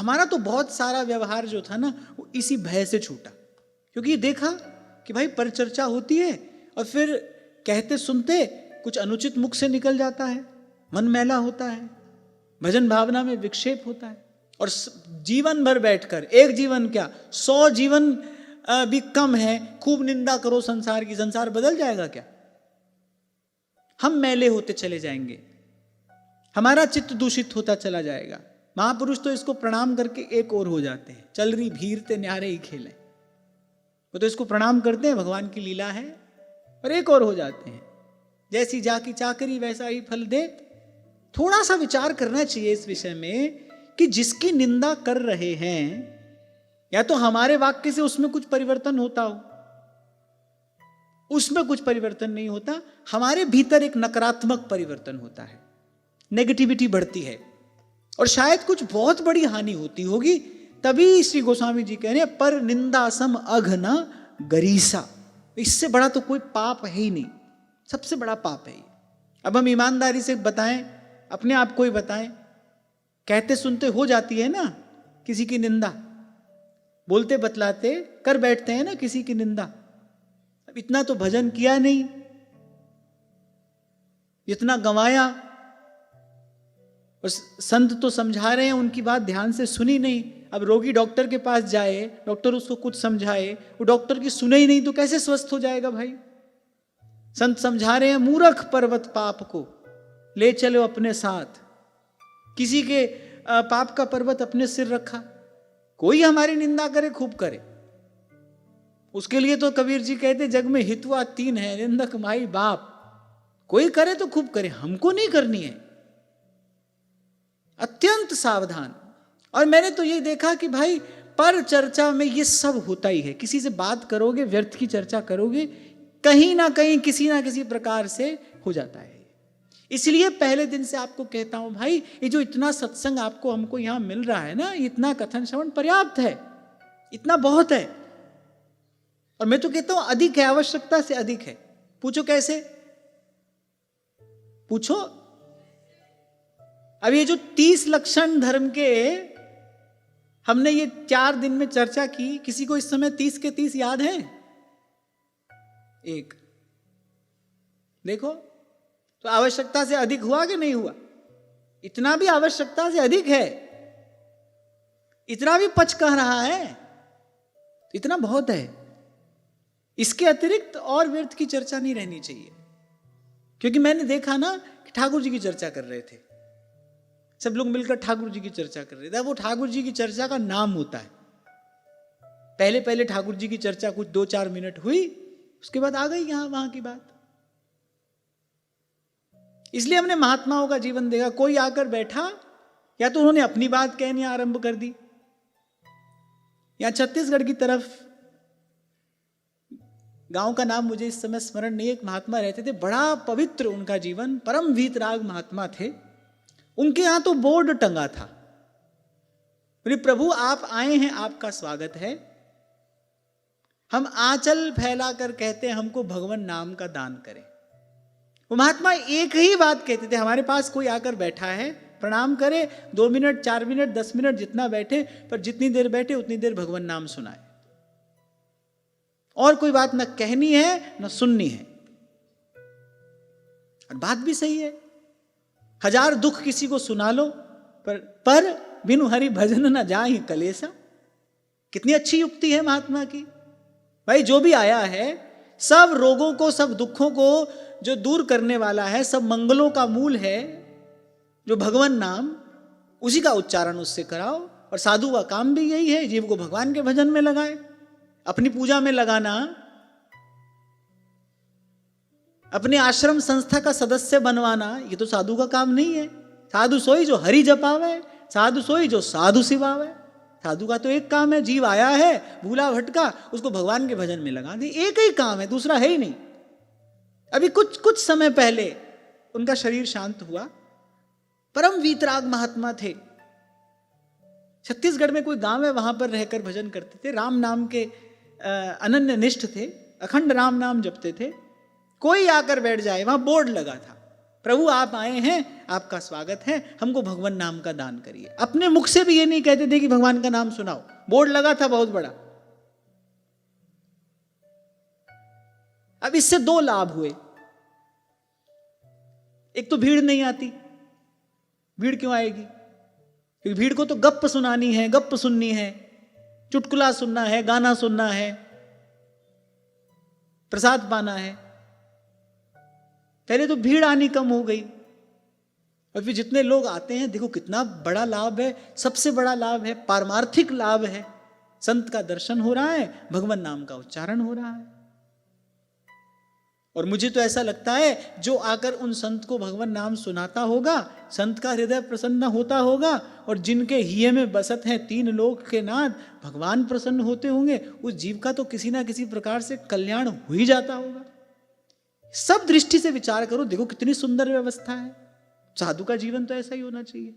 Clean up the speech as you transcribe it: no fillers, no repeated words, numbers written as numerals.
हमारा तो बहुत सारा व्यवहार जो था ना वो इसी भय से छूटा, क्योंकि देखा कि भाई परिचर्चा होती है और फिर कहते सुनते कुछ अनुचित मुख से निकल जाता है, मन मैला होता है, भजन भावना में विक्षेप होता है, और जीवन भर बैठकर, एक जीवन क्या 100 जीवन भी कम है, खूब निंदा करो संसार की, संसार बदल जाएगा क्या? हम मैले होते चले जाएंगे, हमारा चित्त दूषित होता चला जाएगा। महापुरुष तो इसको प्रणाम करके एक और हो जाते हैं, चल रही भीर ते न्यारे ही खेले, वो तो इसको प्रणाम करते हैं, भगवान की लीला है, और एक और हो जाते हैं, जैसी जाकी चाकरी वैसा ही फल दे। थोड़ा सा विचार करना चाहिए इस विषय में कि जिसकी निंदा कर रहे हैं, या तो हमारे वाक्य से उसमें कुछ परिवर्तन होता हो, उसमें कुछ परिवर्तन नहीं होता, हमारे भीतर एक नकारात्मक परिवर्तन होता है, नेगेटिविटी बढ़ती है, और शायद कुछ बहुत बड़ी हानि होती होगी। तभी श्री गोस्वामी जी कह रहे हैं पर निंदा सम अघना गरीसा, इससे बड़ा तो कोई पाप है ही नहीं, सबसे बड़ा पाप है ये। अब हम ईमानदारी से बताएं, अपने आप को ही बताएं, कहते सुनते हो जाती है ना किसी की निंदा, बोलते बतलाते कर बैठते हैं ना किसी की निंदा। अब इतना तो भजन किया नहीं, इतना गंवाया, और संत तो समझा रहे हैं, उनकी बात ध्यान से सुनी नहीं। अब रोगी डॉक्टर के पास जाए, डॉक्टर उसको कुछ समझाए, वो डॉक्टर की सुने ही नहीं, तो कैसे स्वस्थ हो जाएगा भाई? संत समझा रहे हैं मूर्ख पर्वत पाप को ले चलो अपने साथ, किसी के पाप का पर्वत अपने सिर रखा, कोई हमारी निंदा करे खूब करे, उसके लिए तो कबीर जी कहते जग में हितवा 3 है, निंदक माई बाप, कोई करे तो खूब करे, हमको नहीं करनी है, अत्यंत सावधान। और मैंने तो ये देखा कि भाई पर चर्चा में ये सब होता ही है, किसी से बात करोगे, व्यर्थ की चर्चा करोगे, कहीं ना कहीं किसी ना किसी प्रकार से हो जाता है। इसलिए पहले दिन से आपको कहता हूं भाई, ये जो इतना सत्संग आपको हमको यहां मिल रहा है ना, इतना कथन श्रवण पर्याप्त है, इतना बहुत है, और मैं तो कहता हूं अधिक है, आवश्यकता से अधिक है। पूछो कैसे? पूछो। अब ये जो 30 लक्षण धर्म के हमने ये 4 दिन में चर्चा की, किसी को इस समय 30 के 30 याद हैं? एक देखो तो आवश्यकता से अधिक हुआ कि नहीं हुआ? इतना भी आवश्यकता से अधिक है, इतना भी पच कह रहा है, इतना बहुत है। इसके अतिरिक्त और व्यर्थ की चर्चा नहीं रहनी चाहिए, क्योंकि मैंने देखा ना कि ठाकुर जी की चर्चा कर रहे थे, सब लोग मिलकर ठाकुर जी की चर्चा कर रहे थे। वो ठाकुर जी की चर्चा का नाम होता है, पहले पहले ठाकुर जी की चर्चा कुछ 2-4 मिनट हुई, उसके बाद आ गई यहां वहां की बात। इसलिए हमने महात्माओं का जीवन देखा, कोई आकर बैठा, या तो उन्होंने अपनी बात कहनी आरंभ कर दी, या छत्तीसगढ़ की तरफ, गांव का नाम मुझे इस समय स्मरण नहीं, एक महात्मा रहते थे, बड़ा पवित्र उनका जीवन, परम वीतराग महात्मा थे। उनके यहां तो बोर्ड टंगा था, बोले प्रभु आप आए हैं, आपका स्वागत है, हम आंचल फैलाकर कहते हैं हमको भगवान नाम का दान करें। वो महात्मा एक ही बात कहते थे, हमारे पास कोई आकर बैठा है, प्रणाम करे, 2 मिनट 4 मिनट 10 मिनट जितना बैठे, पर जितनी देर बैठे उतनी देर भगवान नाम सुनाए, और कोई बात न कहनी है न सुननी है। और बात भी सही है, 1000 दुख किसी को सुना लो, पर बिनु हरि भजन न जाहि कलेसा। कितनी अच्छी युक्ति है महात्मा की। भाई जो भी आया है, सब रोगों को, सब दुखों को जो दूर करने वाला है, सब मंगलों का मूल है जो भगवान नाम, उसी का उच्चारण उससे कराओ। और साधु का काम भी यही है, जीव को भगवान के भजन में लगाए, अपनी पूजा में लगाना, अपने आश्रम संस्था का सदस्य बनवाना, ये तो साधु का काम नहीं है। साधु सोई जो हरि जपावे, साधु सोई जो साधु सिवावे। साधु का तो एक काम है, जीव आया है भूला भटका, उसको भगवान के भजन में लगा दे, एक ही काम है, दूसरा है ही नहीं। अभी कुछ समय पहले उनका शरीर शांत हुआ, परम वीतराग महात्मा थे, छत्तीसगढ़ में कोई गांव है, वहां पर रहकर भजन करते थे, राम नाम के अनन्य निष्ठ थे, अखंड राम नाम जपते थे। कोई आकर बैठ जाए, वहां बोर्ड लगा था, प्रभु आप आए हैं, आपका स्वागत है, हमको भगवान नाम का दान करिए। अपने मुख से भी ये नहीं कहते थे कि भगवान का नाम सुनाओ, बोर्ड लगा था बहुत बड़ा। अब इससे दो लाभ हुए। एक तो भीड़ नहीं आती। भीड़ क्यों आएगी? क्योंकि भीड़ को तो गप्प सुनानी है, गप्प सुननी है, चुटकुला सुनना है, गाना सुनना है, प्रसाद पाना है। पहले तो भीड़ आनी कम हो गई, और फिर जितने लोग आते हैं, देखो कितना बड़ा लाभ है। सबसे बड़ा लाभ है, पारमार्थिक लाभ है। संत का दर्शन हो रहा है, भगवान नाम का उच्चारण हो रहा है। और मुझे तो ऐसा लगता है जो आकर उन संत को भगवान नाम सुनाता होगा, संत का हृदय प्रसन्न होता होगा, और जिनके हिये में बसत हैं तीन लोक के नाथ, भगवान प्रसन्न होते होंगे। उस जीव का तो किसी ना किसी प्रकार से कल्याण हो ही जाता होगा। सब दृष्टि से विचार करो, देखो कितनी सुंदर व्यवस्था है। साधु का जीवन तो ऐसा ही होना चाहिए।